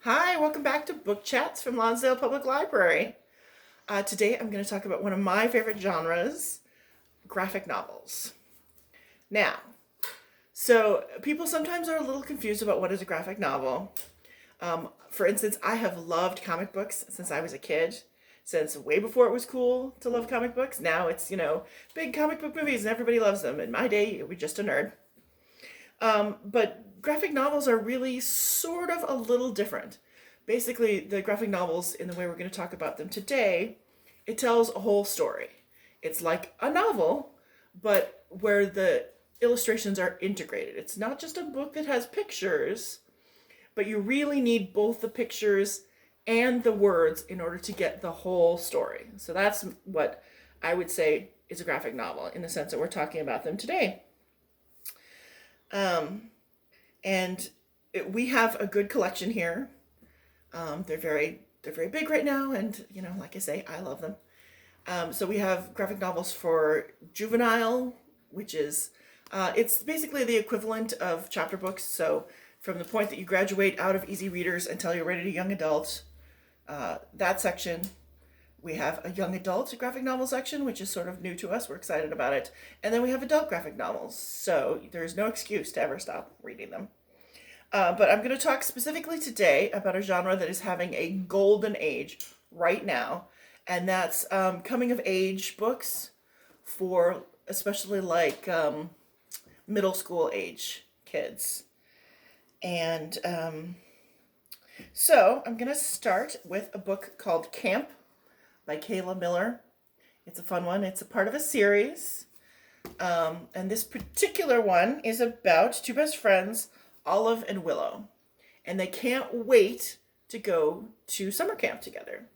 Hi, welcome back to Book Chats from Lonsdale Public Library. Today I'm going to talk about one of my favorite genres, graphic novels. Now, so people sometimes are a little confused about what is a graphic novel. For instance, I have loved comic books since I was a kid, since way before it was cool to love comic books. Now it's, big comic book movies and everybody loves them. In my day, it was just a nerd. But graphic novels are really sort of a little different. Basically, the graphic novels, in the way we're going to talk about them today, it tells a whole story. It's like a novel, but where the illustrations are integrated. It's not just a book that has pictures, but you really need both the pictures and the words in order to get the whole story. So that's what I would say is a graphic novel in the sense that we're talking about them today. And we have a good collection here. They're very big right now, and like I say, I love them. So we have graphic novels for juvenile, which is it's basically the equivalent of chapter books. So from the point that you graduate out of easy readers until you're ready to young adult, that section. We have a young adult graphic novel section, which is sort of new to us. We're excited about it. And then we have adult graphic novels. So there's no excuse to ever stop reading them. But I'm going to talk specifically today about a genre that is having a golden age right now. And that's coming of age books for especially like middle school age kids. And so I'm going to start with a book called Camp by Kayla Miller. It's a fun one. It's a part of a series. And this particular one is about two best friends, Olive and Willow. And they can't wait to go to summer camp together.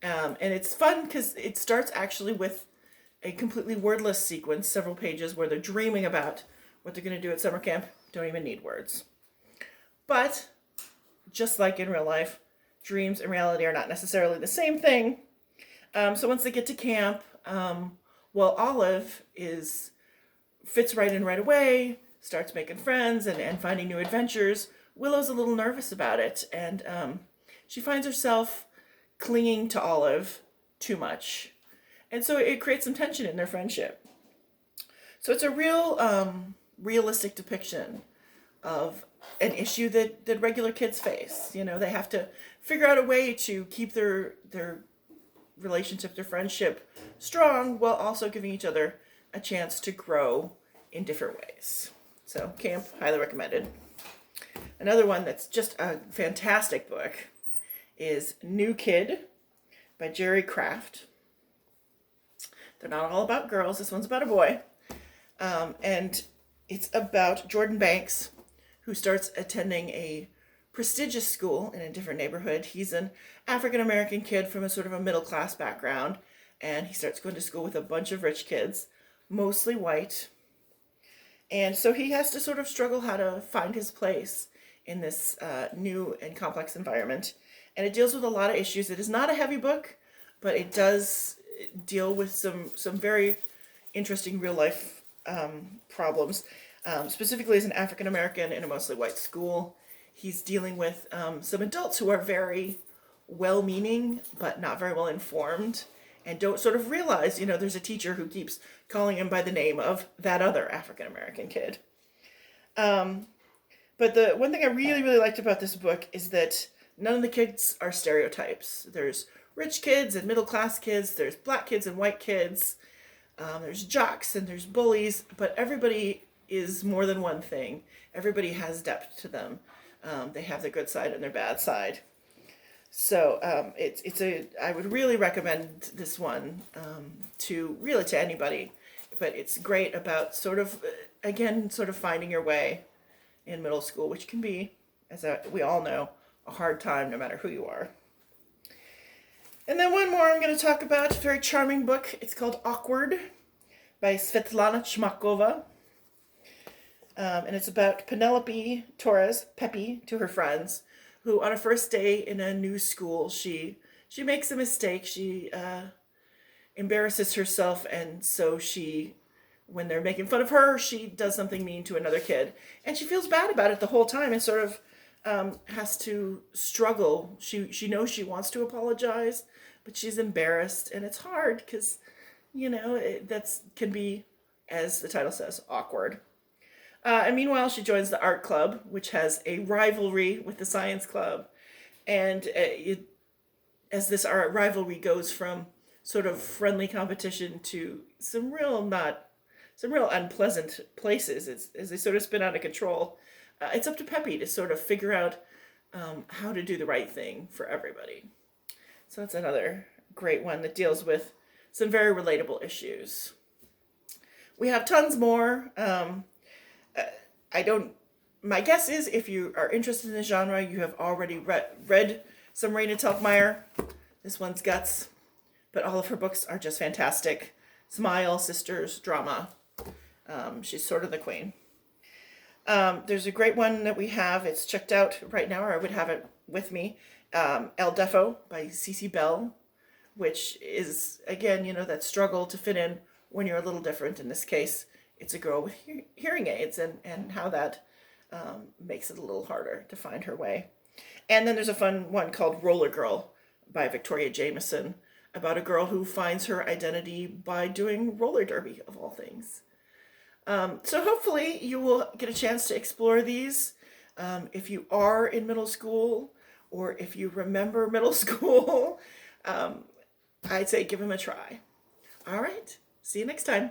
And it's fun because it starts actually with a completely wordless sequence, several pages where they're dreaming about what they're going to do at summer camp. Don't even need words. But just like in real life, dreams and reality are not necessarily the same thing. So once they get to camp, Olive fits right in right away, starts making friends and finding new adventures. Willow's a little nervous about it, and she finds herself clinging to Olive too much. And so it creates some tension in their friendship. So it's a real realistic depiction of an issue that regular kids face. They have to figure out a way to keep their relationship, their friendship strong, while also giving each other a chance to grow in different ways. So Camp, highly recommended. Another one that's just a fantastic book is New Kid by Jerry Craft. They're not all about girls. This one's about a boy. And it's about Jordan Banks, who starts attending a prestigious school in a different neighborhood. He's an African-American kid from a sort of a middle-class background, and he starts going to school with a bunch of rich kids, mostly white. And so he has to sort of struggle how to find his place in this new and complex environment. And it deals with a lot of issues. It is not a heavy book, but it does deal with some very interesting real-life problems. Specifically as an African-American in a mostly white school, he's dealing with some adults who are very well-meaning but not very well informed and don't sort of realize, there's a teacher who keeps calling him by the name of that other African-American kid. But the one thing I really, really liked about this book is that none of the kids are stereotypes. There's rich kids and middle-class kids, there's black kids and white kids, there's jocks and there's bullies, but everybody is more than one thing. Everybody has depth to them. They have their good side and their bad side. So I would really recommend this one to anybody. But it's great about sort of finding your way in middle school, which can be, we all know, a hard time no matter who you are. And then one more I'm going to talk about, a very charming book. It's called Awkward by Svetlana Chmakova. And it's about Penelope Torres, Peppy to her friends, who on a first day in a new school, she makes a mistake. She embarrasses herself, and so when they're making fun of her, she does something mean to another kid. And she feels bad about it the whole time and sort of has to struggle. She knows she wants to apologize, but she's embarrassed, and it's hard because, that's can be, as the title says, awkward. And meanwhile, she joins the art club, which has a rivalry with the science club, and as this art rivalry goes from sort of friendly competition to some real unpleasant places, as they sort of spin out of control. It's up to Peppy to sort of figure out how to do the right thing for everybody. So that's another great one that deals with some very relatable issues. We have tons more. I don't. My guess is if you are interested in the genre, you have already read some Raina Telgemeier. This one's guts, but all of her books are just fantastic. Smile, Sisters, drama. She's sort of the queen. There's a great one that we have. It's checked out right now, or I would have it with me. El Defo by Cece Bell, which is, again, that struggle to fit in when you're a little different. In this case, it's a girl with hearing aids, and how that makes it a little harder to find her way. And then there's a fun one called Roller Girl by Victoria Jameson, about a girl who finds her identity by doing roller derby, of all things. So hopefully you will get a chance to explore these. If you are in middle school, or if you remember middle school, I'd say give them a try. All right, see you next time.